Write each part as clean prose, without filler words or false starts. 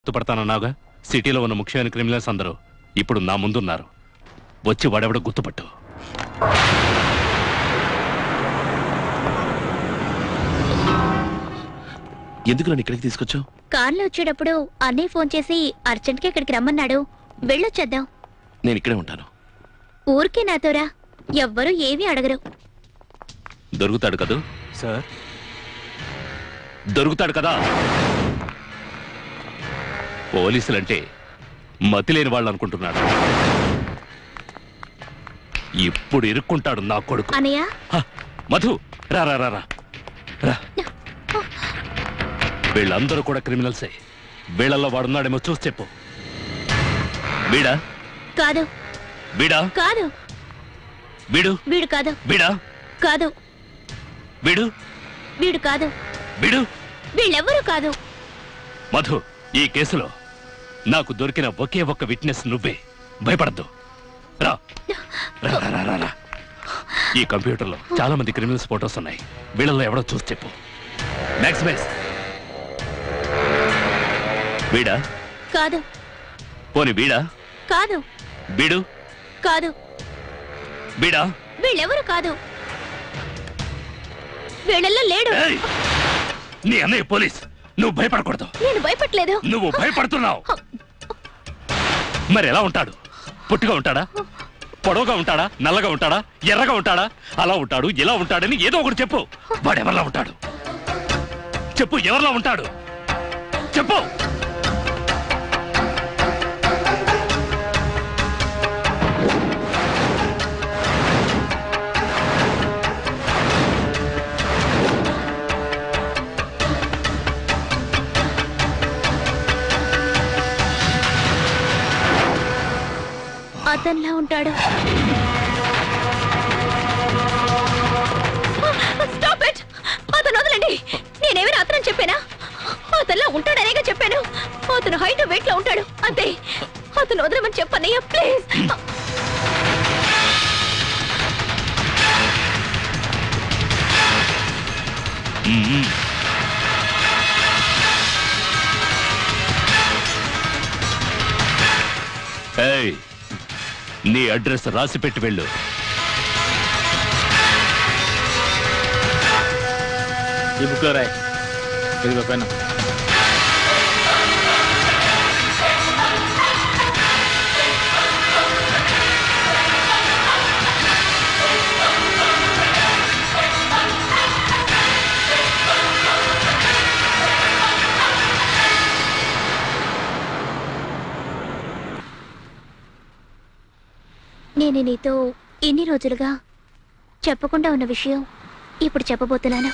గుర్తుపడతానన్నావుగా? సిటీలో ఉన్న ముఖ్యమైన క్రిమినల్స్ అందరూ ఇప్పుడు నా ముందున్నారు. వచ్చి వాడెవడో గుర్తుపట్టు. ఎందుకు నన్ను ఇక్కడికి తీసుకొచ్చావు? కార్లో వచ్చేటప్పుడు అన్నయ్య ఫోన్ చేసి అర్జెంట్గా ఇక్కడికి రమ్మన్నాడు. వెళ్ళొచ్చేద్దాం. నేను ఇక్కడే ఉంటాను. ఊరికే నాతోరా, ఎవ్వరూ ఏమీ అడగరు. దొరుకుతాడు కదూ సార్? దొరుకుతాడు కదా. పోలీసులంటే మతి లేని వాళ్ళు అనుకుంటున్నాడు. ఇప్పుడు ఇరుక్కుంటాడు నా కొడుకు. అన్నయ్య, మధు రా రా రా రా. వీళ్ళందరూ కూడా క్రిమినల్సే. వీళ్ళల్లో వాడున్నాడేమో చూసి చెప్పు. వీడా? కాదు. వీడా? కాదు. వీడు? వీడు కాదు. వీడా? కాదు. వీడు? వీడు కాదు. వీడు? వీళ్ళెవ్వరూ కాదు. మధు, ఈ కేసులో నాకు దొరికిన ఒకే ఒక్క విట్నెస్ నువ్వే. భయపడద్దు. రా రా రా రా రా. ఈ కంప్యూటర్లో చాలా మంది క్రిమినల్స్ ఫోటోస్ ఉన్నాయి. వీళ్ళల్లో ఎవడో చూసి చెప్పు. మ్యాక్స్ వీడా? కాదు. పోనీ వీడా? కాదు. వీడు? కాదు. వీడా? వీళ్ళెవరూ కాదు. వీళ్ళల్లో లేడు. నీ అన్నయ్య పోలీస్. నువ్వు భయపడకూడదు. నేను భయపడలేదు. నువ్వు భయపడుతున్నావు. మరి ఎలా ఉంటాడు? పుట్టుగా ఉంటాడా? పొడవుగా ఉంటాడా? నల్లగా ఉంటాడా? ఎర్రగా ఉంటాడా? అలా ఉంటాడు, ఇలా ఉంటాడని ఏదో ఒకటి చెప్పు. వాడెవరిలా ఉంటాడు? చెప్పు, ఎవరిలా ఉంటాడు? చెప్పు. అతనిలా ఉంటాడు. Stop it. అతను వదలండి. నేనేమైనా అతను చెప్పానా? అతనిలా ఉంటాడనేగా చెప్పాను. అతను హైట్ వెయిట్ లో ఉంటాడు అంతే. అతను వదలమని చెప్పన్నయ్య, ప్లీజ్. నీ అడ్రస్ రాసి పెట్టి వెళ్ళు. ఈ బుక్లో రాయ్. ఇదిగో పెన్ను. నేను నీతో ఎన్ని రోజులుగా చెప్పకుండా ఉన్న విషయం ఇప్పుడు చెప్పబోతున్నాను.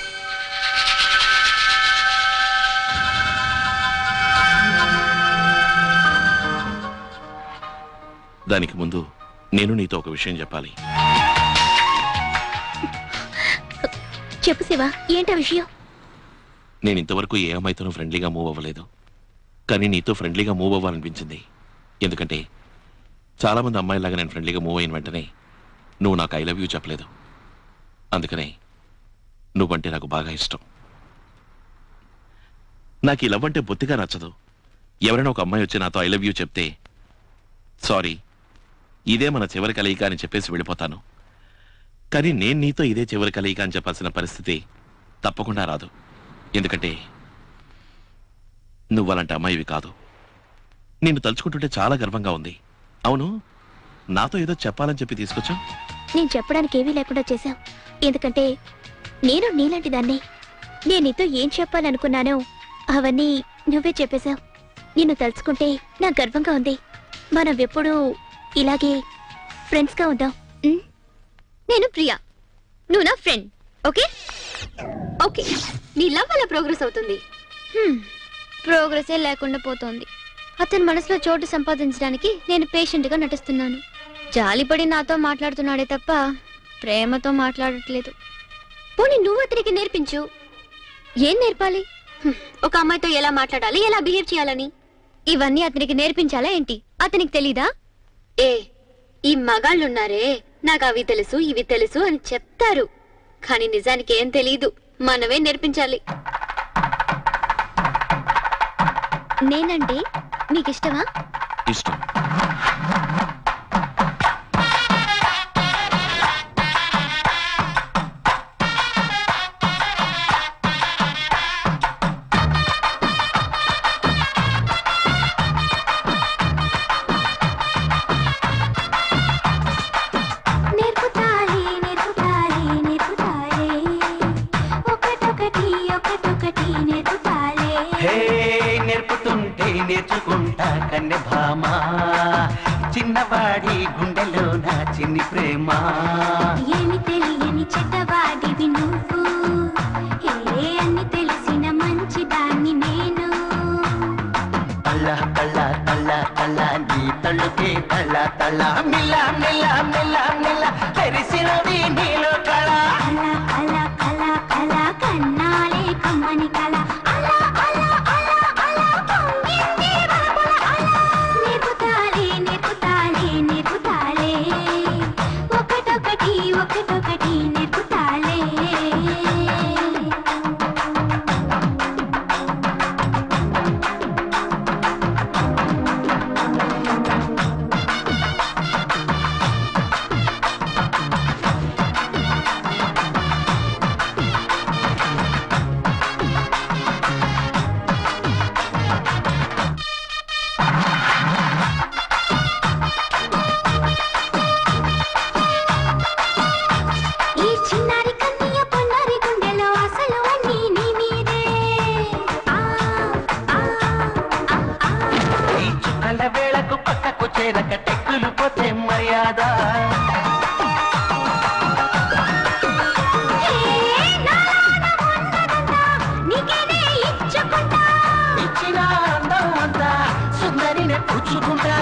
దానికి ముందు నేను నీతో ఒక విషయం చెప్పాలి. చెప్పు శివ, ఏంటా విషయం? నేను ఇంతవరకు ఏ అమ్మాయితోనూ ఫ్రెండ్లీగా మూవ్ అవ్వలేదు. కానీ నీతో ఫ్రెండ్లీగా మూవ్ అవ్వాలనిపించింది. ఎందుకంటే చాలా మంది అమ్మాయిలాగా నేను ఫ్రెండ్లీగా మూవ్ అయిన వెంటనే నువ్వు నాకు ఐ లవ్ యూ చెప్పలేదు. అందుకనే నువ్వంటే నాకు బాగా ఇష్టం. నాకు ఈ లవ్ అంటే బొత్తిగా నచ్చదు. ఎవరైనా ఒక అమ్మాయి వచ్చి నాతో ఐ లవ్ యూ చెప్తే సారీ, ఇదే మన చివరి కలయిక అని చెప్పేసి వెళ్ళిపోతాను. కానీ నేను నీతో ఇదే చివరి కలయిక అని చెప్పాల్సిన పరిస్థితి తప్పకుండా రాదు. ఎందుకంటే నువ్వు అలాంటి అమ్మాయివి కాదు. నిన్ను తలుచుకుంటుంటే చాలా గర్వంగా ఉంది. అవును, నాతో ఏదో చెప్పాలని చెప్పి తీసుకొచ్చా. నేను చెప్పడానికి ఏమీ లేకుండా చేశావు. ఎందుకంటే నేను నీలాంటి దాన్ని. నేను నీతో ఏం చెప్పాలనుకున్నానో అవన్నీ నువ్వే చెప్పేశావు. నిన్ను తలుచుకుంటే నాకు గర్వంగా ఉంది. మనం ఎప్పుడూ ఇలాగే ఫ్రెండ్స్గా ఉందాం. నేను ప్రియా, నువ్వు నా ఫ్రెండ్. Okay okay. నీ లవ్ అలా ప్రోగ్రెస్ అవుతుంది. ప్రోగ్రెసే లేకుండా పోతోంది. అతని మనసులో చోటు సంపాదించడానికి నేను పేషెంట్గా నటిస్తున్నాను. జాలిపడి నాతో మాట్లాడుతున్నాడే తప్ప ప్రేమతో మాట్లాడట్లేదు. పోనీ నువ్వు అతనికి నేర్పించు. ఏం నేర్పాలి? ఒక అమ్మాయితో ఎలా మాట్లాడాలి, ఎలా బిహేవ్ చేయాలని ఇవన్నీ అతనికి నేర్పించాలా ఏంటి? అతనికి తెలీదా? ఈ మగాళ్ళున్నారే, నాకు అవి తెలుసు ఇవి తెలుసు అని చెప్తారు. కానీ నిజానికి ఏం తెలీదు. మనమే నేర్పించాలి. నేనంటే మీకు ఇష్టమా? ఇష్టం. నేర్పుతుంటే నేర్చుకుంటా కన్నె భామా, చిన్నవాడి గుండెలో నా చిన్ని ప్రేమ. ఏమి తెలియని చెడ్డవాడివి నువ్వు, ఏ అన్ని తెలిసిన మంచి దాన్ని నేను. తల్ల తల్ల తల్ల తల్ల నీ తల్లుకే తల్ల తల్ల, మిల్ల మిల్ల మిల్ల మిల్ల తెరిసినది నీలో కళ. అలా అలా కళ కళ కన్నాలే కమ్మని కళ. అలా అలా అలా అలా పొంగింది వరపుల అల. నేర్పుతాలే నేర్పుతాలే నేర్పుతాలే, ఒకటొకటి ఒకటొకటి నేర్పుతాలే. ఈ చిన్నారి కన్నయ్య పొన్నారి గుండెలో అసలు అన్నీ నీ మీదే. ఆ ఆ ఆ ఆ. ఈ చుక్కల వేళకు పక్కకు చేరక టెక్కులు పోతే మర్యాద. ఇచ్చిన అందం అంతా సుందరిని పుచ్చుకుంటా.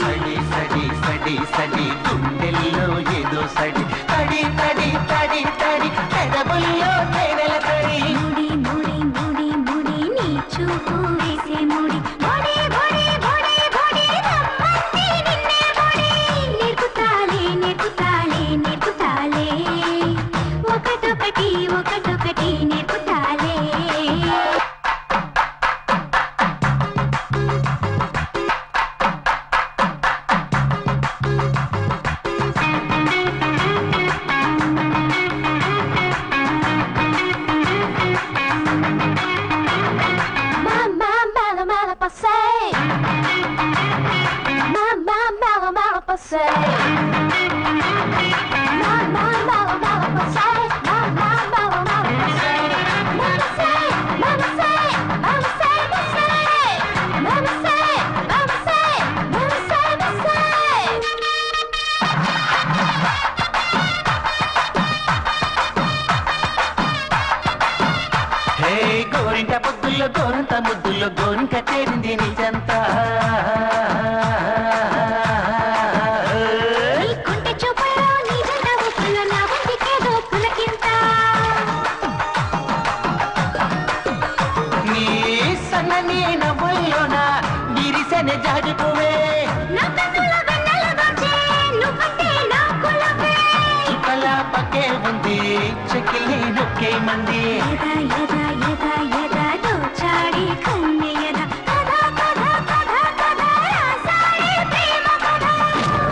సడి సడి సడి సడి గుండెల్లో ఏదో సడి, తడి తడి తడి తడి పెదవుల్లో తేనెల తడి. ఒకటొకటి ఒకటొకటి నేర్పుతాలే. Mamma mala mala passei. Mamma mala mala passei. Mamma mala mala passei. Mamma mala mala passei. Mama say, mama say, mama say, mama say. Mama say, mama say, mama say, mama say. హే గోరింట పొద్దుల్లో గోరంత ముద్దుల్లో గోరింక చేరింది నిజంతా. నీ కుంటె చూపుల్లో నీ జంట ఊపుల్లో నా ఒంటికేదో పులకింత. నీ సన్నని నవ్వుల్లోన విరిసెన జాజి పువ్వే. నా కన్నుల వెన్నెల దోచే నువ్వంటే నా కులవే. చుక్కల పక్కే ఉంది చెక్కిలి నొక్కే మంది. ఎద ఎద ఎద ఎద దోచాడి కన్నె ఎద. కథ కథ కథ కథ రాసాడి ప్రేమ కథ.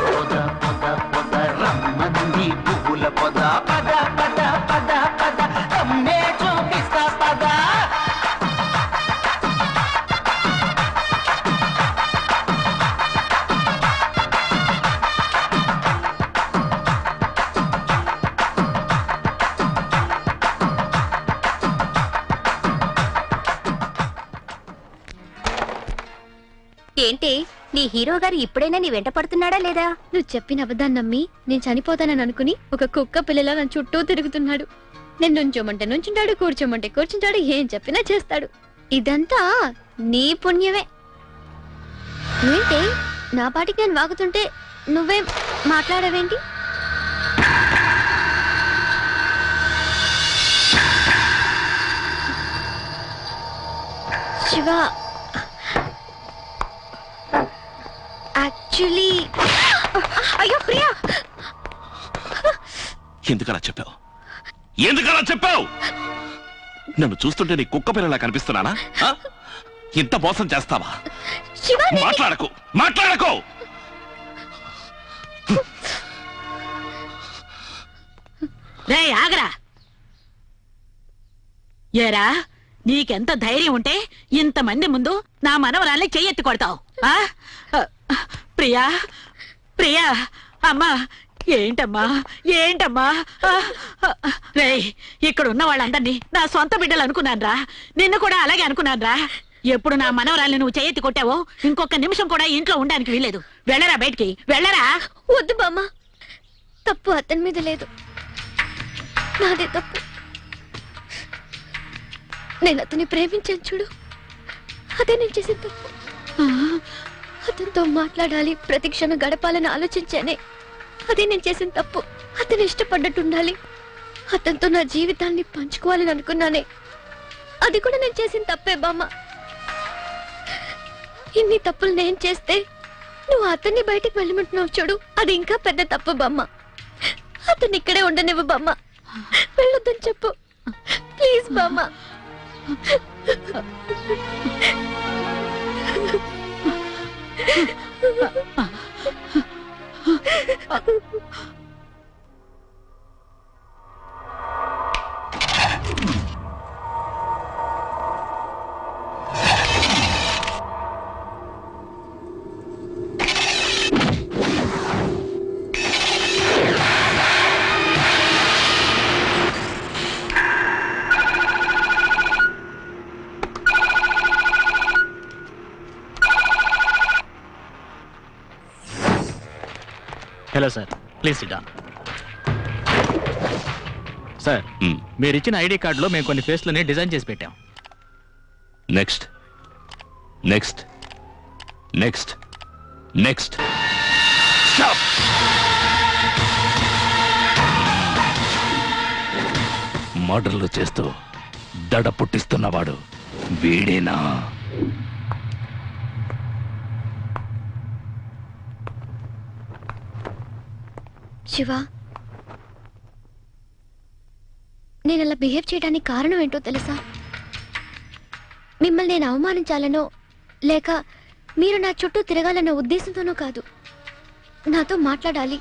పొద పొద పొద రమ్మంది పువ్వుల పొద. పద పద పద పద అమ్మే చూపిస్తా పద. ఏంటి నీ హీరో గారు ఇప్పుడైనా నీ వెంట పడుతున్నాడా లేదా? నువ్వు చెప్పిన అబద్ధాన్ని నమ్మి నేను చనిపోతానని అనుకుని ఒక కుక్క పిల్లలా నన్ను చుట్టూ తిరుగుతున్నాడు. నేను నుంచోమంటే నుంచుంటాడు, కూర్చోమంటే కూర్చుంటాడు, ఏం చెప్పినా చేస్తాడు. ఇదంతా నీ పుణ్యమే. ఏంటి నా పాటికి నేను వాగుతుంటే నువ్వేం మాట్లాడవేంటి? శివ, యాక్చువల్లీ అయ్యో ప్రియా, ఎందుకలా చెప్పావు? ఎందుకలా చెప్పావు? నన్ను చూస్తుంటే నీ కుక్క పిల్లలా కనిపిస్తున్నానా? ఇంత మోసం చేస్తావా? మాట్లాడకు, మాట్లాడకు. రే ఆగరా. ఏరా, నీకెంత ధైర్యం ఉంటే ఇంతమంది ముందు నా మనవరాల్ని చెయ్యెత్తి కొడతావు? ప్రియా, ప్రియా, అమ్మా, ఏంటమ్మా, ఏంటమ్మా? రే, ఇక్కడ ఉన్న వాళ్ళందరినీ నా సొంత బిడ్డలు అనుకున్నాన్రా. నిన్ను కూడా అలాగే అనుకున్నాన్రా. ఎప్పుడు నా మనవరాల్ని నువ్వు చెయ్యెత్తి కొట్టావో ఇంకొక నిమిషం కూడా ఇంట్లో ఉండడానికి వీలేదు. వెళ్ళరా బయటికి, వెళ్ళరా. వద్దు బామ్మ, తప్పు అతని మీద లేదు, నాదే తప్పు. నేను అతన్ని ప్రేమించాను చూడు, అదే నేను చేసిన తప్పు. అతనితో మాట్లాడాలి, ప్రతి క్షణం గడపాలని ఆలోచించానే, అదే నేను చేసిన తప్పు. అతను ఇష్టపడ్డట్టుండాలి, అతనితో నా జీవితాన్ని పంచుకోవాలని అనుకున్నానే, అది కూడా నేను చేసిన తప్పే బామ్మ. ఇన్ని తప్పులు నేను చేస్తే నువ్వు అతన్ని బయటికి వెళ్ళమంటున్నావు చూడు, అది ఇంకా పెద్ద తప్పు బామ్మ. అతన్ని ఇక్కడే ఉండనివ్వు బామ్మ, వెళ్ళొద్దని చెప్పు ప్లీజ్ బామ్మ. Hello sir, please SIT down. Sir, మీరు ఇచ్చిన ఐడి కార్డులో మేము కొన్ని ఫేస్లని డిజైన్ చేసి పెట్టాం. Next, next, next, next. మర్డర్లు చేస్తూ దడ పుట్టిస్తున్నవాడు వీడేనా? శివ, నేను అలా బిహేవ్ చేయడానికి కారణం ఏంటో తెలుసా? మిమ్మల్ని నేను అవమానించాలనో లేక మీరు నా చుట్టూ తిరగాలన్న ఉద్దేశంతోనో కాదు. నాతో మాట్లాడాలి,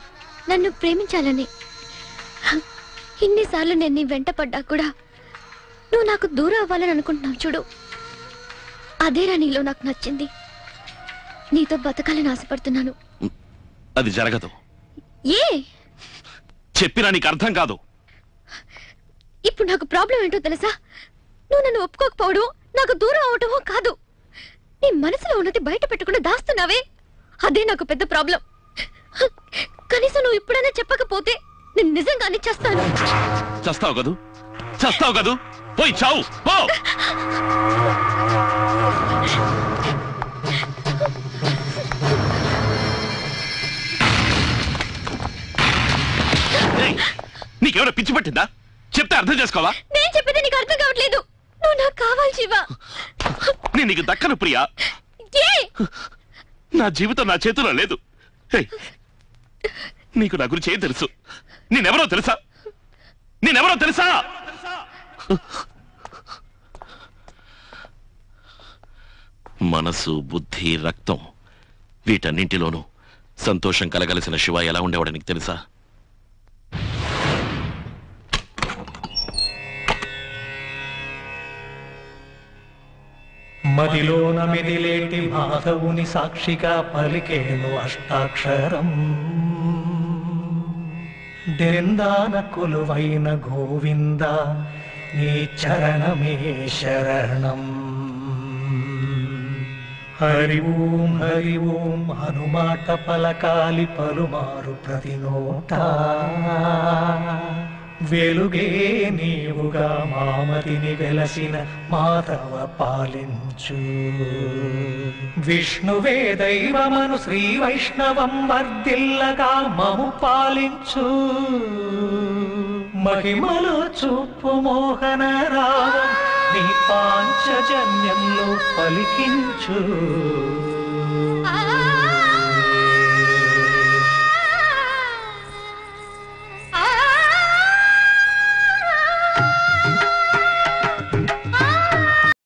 నన్ను ప్రేమించాలని. ఇన్నిసార్లు నేను నీ వెంట పడ్డా కూడా నువ్వు నాకు దూరం అవ్వాలని అనుకుంటున్నావు చూడు, అదేరా నీలో నాకు నచ్చింది. నీతో బతకాలని ఆశపడుతున్నాను. అది జరగదు. ఏ చెప్పినా నీకు అర్థం కాదు. ఇప్పుడు నాకు ప్రాబ్లం ఏంటో తెలుసా? నువ్వు నన్ను ఒప్పుకోకపోవడం, నాకు దూరం అవటమో కాదు, నీ మనసులో ఉన్నది బయట పెట్టకుండా దాస్తున్నావే, అదే నాకు పెద్ద ప్రాబ్లం. కనీసం నువ్వు ఇప్పుడైనా చెప్పకపోతే నేను నిజంగానే చేస్తాను. చస్తావు కదూ, చస్తావు కదూ, పోయి చావు పో. నీకేమైనా పిచ్చి పట్టిందా? చెప్తే అర్థం చేసుకోవా? నేను చెప్పేది నీకు అర్థం కావట్లేదు. నువ్వు నాకు కావాలి శివ. నేను నీకు దక్కను ప్రియా. నా జీవితం నా చేతిలో లేదు. నీకు నా గురించి ఏం తెలుసు? నేనెవరో తెలుసా? నేనెవరో తెలుసా? మనసు, బుద్ధి, రక్తం, వీటన్నింటిలోనూ సంతోషం కలగలిసిన శివ ఎలా ఉండేవాడు నీకు తెలుసా? మదిలోన మెదిలేటి మాధవుని సాక్షిగా పలికేను అష్టాక్షరం. దెందాన కొలువైన గోవింద నీ చరణమే శరణం. హరి ఓం హనుమాట పలకాలి పలుమారు ప్రతి నోట. వెలుగే నీవుగా మామతిని వెలసిన మాధవ పాలించు. విష్ణువే దైవమను శ్రీ వైష్ణవం వర్ధిల్లగా మము పాలించు. మహిమలో చూపు మోహన రావం నీ పాంచజన్యంలో పలికించు.